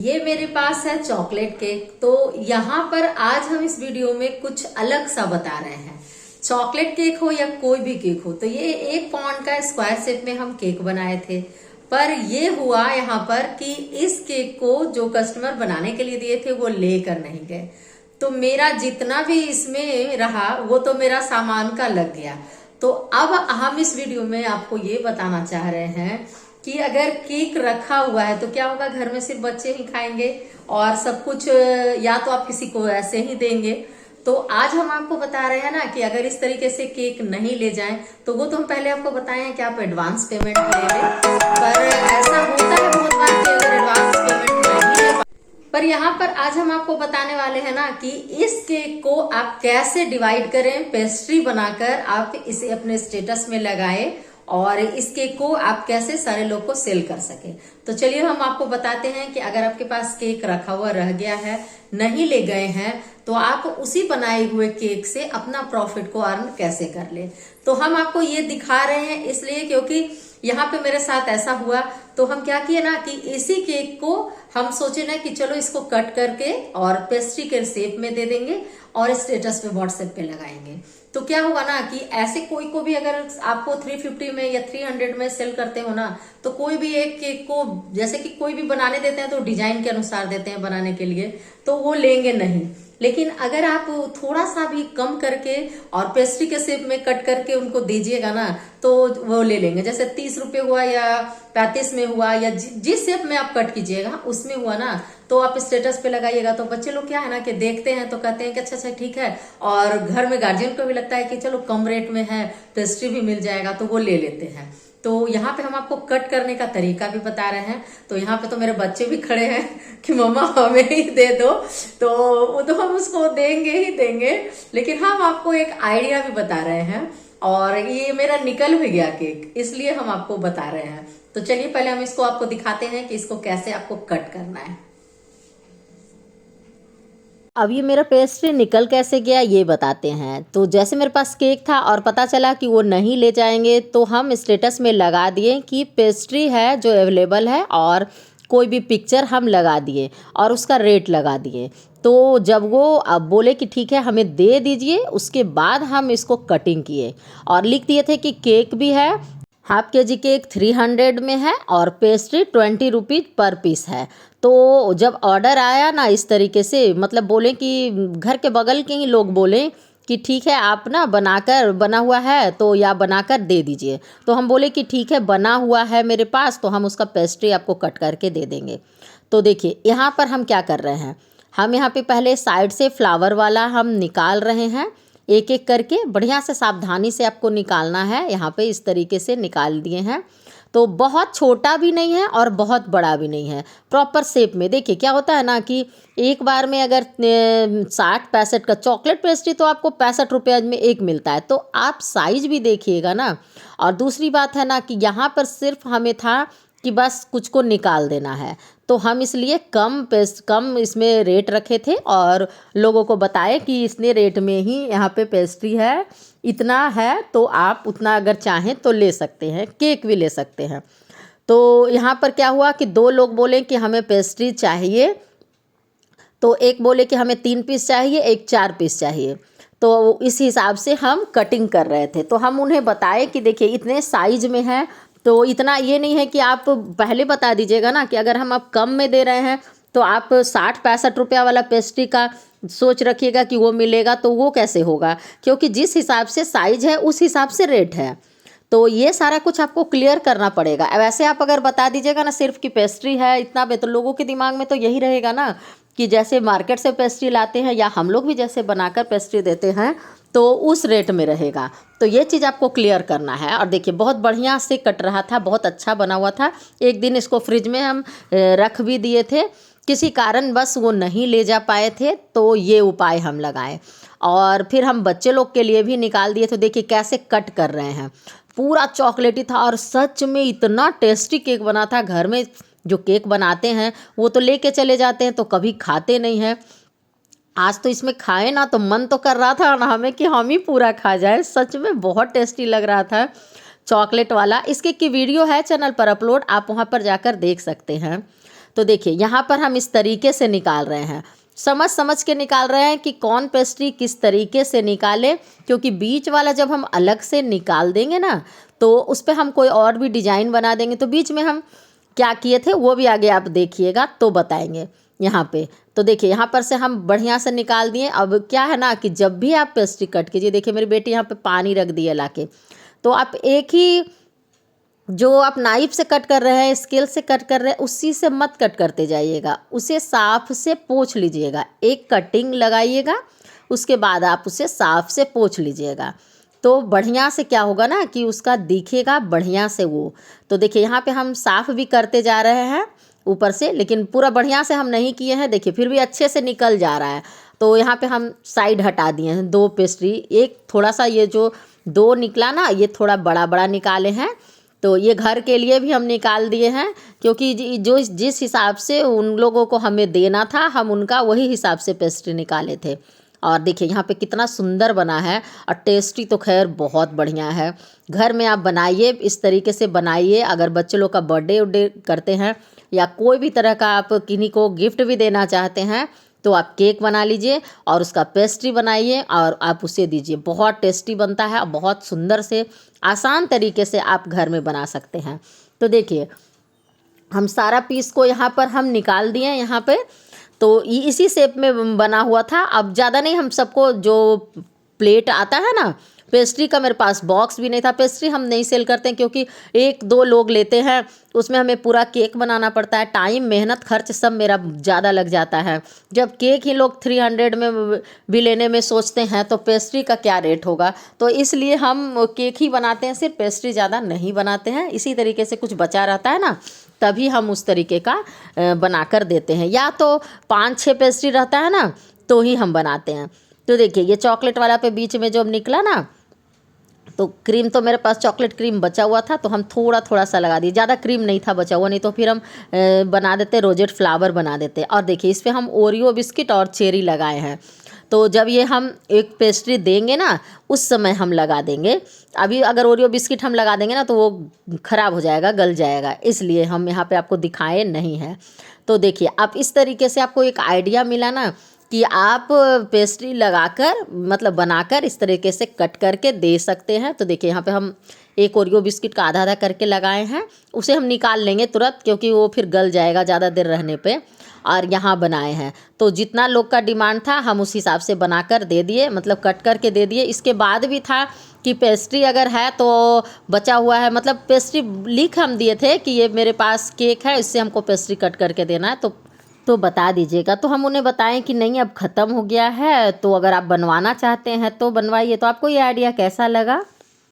ये मेरे पास है चॉकलेट केक। तो यहाँ पर आज हम इस वीडियो में कुछ अलग सा बता रहे हैं। चॉकलेट केक हो या कोई भी केक हो, तो ये 1 पाउंड का स्क्वायर शेप में हम केक बनाए थे। पर ये हुआ यहाँ पर कि इस केक को जो कस्टमर बनाने के लिए दिए थे वो लेकर नहीं गए, तो मेरा जितना भी इसमें रहा वो तो मेरा सामान का लग गया। तो अब हम इस वीडियो में आपको ये बताना चाह रहे हैं कि अगर केक रखा हुआ है तो क्या होगा, घर में सिर्फ बच्चे ही खाएंगे और सब कुछ या तो आप किसी को ऐसे ही देंगे। तो आज हम आपको बता रहे हैं ना कि अगर इस तरीके से केक नहीं ले जाएं तो वो तो हम पहले आपको बताए हैं कि आप एडवांस पेमेंट ले लें, पर ऐसा होता है बहुत बार कि अगर एडवांस पेमेंट नहीं है। पर यहाँ पर आज हम आपको बताने वाले हैं ना कि इस केक को आप कैसे डिवाइड करें, पेस्ट्री बनाकर आप इसे अपने स्टेटस में लगाएं और इस केक को आप कैसे सारे लोग को सेल कर सके। तो चलिए हम आपको बताते हैं कि अगर आपके पास केक रखा हुआ रह गया है, नहीं ले गए हैं, तो आप उसी बनाए हुए केक से अपना प्रॉफिट को अर्न कैसे कर ले। तो हम आपको ये दिखा रहे हैं इसलिए क्योंकि यहाँ पे मेरे साथ ऐसा हुआ, तो हम क्या किए ना कि इसी केक को हम सोचे ना कि चलो इसको कट करके और पेस्ट्री के शेप में दे देंगे और स्टेटस पे व्हाट्सएप पे लगाएंगे। तो क्या होगा ना कि ऐसे कोई को भी अगर आपको 350 में या 300 में सेल करते हो ना, तो कोई भी एक केक को जैसे कि कोई भी बनाने देते हैं तो डिजाइन के अनुसार देते हैं बनाने के लिए, तो वो लेंगे नहीं। लेकिन अगर आप थोड़ा सा भी कम करके और पेस्ट्री के शेप में कट करके उनको दीजिएगा ना, तो वो ले लेंगे। जैसे 30 रुपए हुआ या 35 में हुआ या जिस शेप में आप कट कीजिएगा उसमें हुआ ना, तो आप स्टेटस पे लगाइएगा। तो बच्चे लोग क्या है ना कि देखते हैं तो कहते हैं कि अच्छा अच्छा ठीक है, और घर में गार्जियन को भी लगता है कि चलो कम रेट में है, पेस्ट्री भी मिल जाएगा, तो वो ले लेते हैं। तो यहाँ पे हम आपको कट करने का तरीका भी बता रहे हैं। तो यहाँ पे तो मेरे बच्चे भी खड़े हैं कि मम्मा हमें ही दे दो, तो वो तो हम उसको देंगे ही देंगे, लेकिन हम आपको एक आइडिया भी बता रहे हैं। और ये मेरा निकल भी गया केक, इसलिए हम आपको बता रहे हैं। तो चलिए पहले हम इसको आपको दिखाते हैं कि इसको कैसे आपको कट करना है। अब ये मेरा पेस्ट्री निकल कैसे गया ये बताते हैं। तो जैसे मेरे पास केक था और पता चला कि वो नहीं ले जाएंगे, तो हम स्टेटस में लगा दिए कि पेस्ट्री है जो अवेलेबल है, और कोई भी पिक्चर हम लगा दिए और उसका रेट लगा दिए। तो जब वो अब बोले कि ठीक है हमें दे दीजिए, उसके बाद हम इसको कटिंग किए और लिख दिए थे कि केक भी है, हाफ के जी केक 300 में है और पेस्ट्री 20 रुपीज़ पर पीस है। तो जब ऑर्डर आया ना इस तरीके से, मतलब बोले कि घर के बगल के ही लोग बोले कि ठीक है आप ना बनाकर बना हुआ है तो या बनाकर दे दीजिए। तो हम बोले कि ठीक है बना हुआ है मेरे पास, तो हम उसका पेस्ट्री आपको कट करके दे देंगे। तो देखिए यहाँ पर हम क्या कर रहे हैं, हम यहाँ पे पहले साइड से फ्लावर वाला हम निकाल रहे हैं, एक एक करके बढ़िया से सावधानी से आपको निकालना है। यहाँ पे इस तरीके से निकाल दिए हैं। तो बहुत छोटा भी नहीं है और बहुत बड़ा भी नहीं है, प्रॉपर शेप में। देखिए क्या होता है ना कि एक बार में अगर 60-65 का चॉकलेट पेस्ट्री तो आपको 65 रुपये में एक मिलता है, तो आप साइज भी देखिएगा ना। और दूसरी बात है ना कि यहाँ पर सिर्फ हमें था कि बस कुछ को निकाल देना है, तो हम इसलिए कम इसमें रेट रखे थे और लोगों को बताए कि इतने रेट में ही यहाँ पे पेस्ट्री है, इतना है, तो आप उतना अगर चाहें तो ले सकते हैं, केक भी ले सकते हैं। तो यहाँ पर क्या हुआ कि 2 लोग बोले कि हमें पेस्ट्री चाहिए, तो एक बोले कि हमें 3 पीस चाहिए, एक 4 पीस चाहिए। तो इस हिसाब से हम कटिंग कर रहे थे। तो हम उन्हें बताए कि देखिए इतने साइज में है, तो इतना ये नहीं है कि आप पहले बता दीजिएगा ना कि अगर हम आप कम में दे रहे हैं तो आप 60-65 रुपया वाला पेस्ट्री का सोच रखिएगा कि वो मिलेगा, तो वो कैसे होगा, क्योंकि जिस हिसाब से साइज है उस हिसाब से रेट है। तो ये सारा कुछ आपको क्लियर करना पड़ेगा। वैसे आप अगर बता दीजिएगा ना सिर्फ कि पेस्ट्री है इतना में, तो लोगों के दिमाग में तो यही रहेगा ना कि जैसे मार्केट से पेस्ट्री लाते हैं या हम लोग भी जैसे बनाकर पेस्ट्री देते हैं तो उस रेट में रहेगा। तो ये चीज़ आपको क्लियर करना है। और देखिए बहुत बढ़िया से कट रहा था, बहुत अच्छा बना हुआ था। एक दिन इसको फ्रिज में हम रख भी दिए थे, किसी कारण बस वो नहीं ले जा पाए थे, तो ये उपाय हम लगाए और फिर हम बच्चे लोग के लिए भी निकाल दिए। तो देखिए कैसे कट कर रहे हैं, पूरा चॉकलेटी था और सच में इतना टेस्टी केक बना था। घर में जो केक बनाते हैं वो तो लेके चले जाते हैं, तो कभी खाते नहीं हैं। आज तो इसमें खाए ना तो मन तो कर रहा था ना हमें कि हम ही पूरा खा जाए। सच में बहुत टेस्टी लग रहा था चॉकलेट वाला। इसके की वीडियो है चैनल पर अपलोड, आप वहाँ पर जाकर देख सकते हैं। तो देखिए यहाँ पर हम इस तरीके से निकाल रहे हैं, समझ समझ के निकाल रहे हैं कि कौन पेस्ट्री किस तरीके से निकाले, क्योंकि बीच वाला जब हम अलग से निकाल देंगे ना तो उस पर हम कोई और भी डिजाइन बना देंगे। तो बीच में हम क्या किए थे वो भी आगे आप देखिएगा तो बताएंगे यहाँ पे। तो देखिए यहाँ पर से हम बढ़िया से निकाल दिए। अब क्या है ना कि जब भी आप पेस्ट्री कट कीजिए, देखिए मेरी बेटी यहाँ पे पानी रख दी है लाके, तो आप एक ही जो आप नाइफ से कट कर रहे हैं, स्केल से कट कर रहे हैं, उसी से मत कट करते जाइएगा, उसे साफ से पोंछ लीजिएगा। एक कटिंग लगाइएगा, उसके बाद आप उसे साफ से पोंछ लीजिएगा, तो बढ़िया से क्या होगा ना कि उसका दिखेगा बढ़िया से वो। तो देखिए यहाँ पे हम साफ़ भी करते जा रहे हैं ऊपर से, लेकिन पूरा बढ़िया से हम नहीं किए हैं। देखिए फिर भी अच्छे से निकल जा रहा है। तो यहाँ पे हम साइड हटा दिए हैं 2 पेस्ट्री, एक थोड़ा सा ये जो 2 निकला ना ये थोड़ा बड़ा बड़ा निकाले हैं, तो ये घर के लिए भी हम निकाल दिए हैं, क्योंकि जो जिस हिसाब से उन लोगों को हमें देना था हम उनका वही हिसाब से पेस्ट्री निकाले थे। और देखिए यहाँ पे कितना सुंदर बना है, और टेस्टी तो खैर बहुत बढ़िया है। घर में आप बनाइए, इस तरीके से बनाइए। अगर बच्चे लोग का बर्थडे उर्डे करते हैं या कोई भी तरह का आप किन्हीं को गिफ्ट भी देना चाहते हैं तो आप केक बना लीजिए और उसका पेस्ट्री बनाइए और आप उसे दीजिए। बहुत टेस्टी बनता है और बहुत सुंदर से आसान तरीके से आप घर में बना सकते हैं। तो देखिए हम सारा पीस को यहाँ पर हम निकाल दिए यहाँ पे, तो इसी शेप में बना हुआ था। अब ज़्यादा नहीं, हम सबको जो प्लेट आता है ना पेस्ट्री का, मेरे पास बॉक्स भी नहीं था। पेस्ट्री हम नहीं सेल करते हैं क्योंकि 1-2 लोग लेते हैं, उसमें हमें पूरा केक बनाना पड़ता है, टाइम मेहनत खर्च सब मेरा ज़्यादा लग जाता है। जब केक ही लोग 300 में भी लेने में सोचते हैं तो पेस्ट्री का क्या रेट होगा। तो इसलिए हम केक ही बनाते हैं, सिर्फ पेस्ट्री ज़्यादा नहीं बनाते हैं। इसी तरीके से कुछ बचा रहता है ना तभी हम उस तरीके का बना कर देते हैं, या तो 5-6 पेस्ट्री रहता है ना तो ही हम बनाते हैं। तो देखिए ये चॉकलेट वाला पे बीच में जो निकला ना, तो क्रीम तो मेरे पास चॉकलेट क्रीम बचा हुआ था तो हम थोड़ा थोड़ा सा लगा दिए, ज़्यादा क्रीम नहीं था बचा हुआ, नहीं तो फिर हम बना देते रोजेट फ्लावर बना देते। और देखिए इस पर हम ओरियो बिस्किट और चेरी लगाए हैं, तो जब ये हम एक पेस्ट्री देंगे ना उस समय हम लगा देंगे। अभी अगर ओरियो बिस्किट हम लगा देंगे ना तो वो ख़राब हो जाएगा, गल जाएगा, इसलिए हम यहाँ पे आपको दिखाए नहीं हैं। तो देखिए आप इस तरीके से आपको एक आइडिया मिला ना कि आप पेस्ट्री लगाकर मतलब बनाकर इस तरीके से कट करके दे सकते हैं। तो देखिए यहाँ पे हम एक ओरियो बिस्किट का आधा आधा करके लगाए हैं, उसे हम निकाल लेंगे तुरंत क्योंकि वो फिर गल जाएगा ज़्यादा देर रहने पे। और यहाँ बनाए हैं तो जितना लोग का डिमांड था हम उस हिसाब से बनाकर दे दिए, मतलब कट करके दे दिए। इसके बाद भी था कि पेस्ट्री अगर है तो बचा हुआ है, मतलब पेस्ट्री लिख हम दिए थे कि ये मेरे पास केक है, इससे हमको पेस्ट्री कट करके देना है, तो बता दीजिएगा। तो हम उन्हें बताएं कि नहीं अब ख़त्म हो गया है, तो अगर आप बनवाना चाहते हैं तो बनवाइए। तो आपको ये आइडिया कैसा लगा?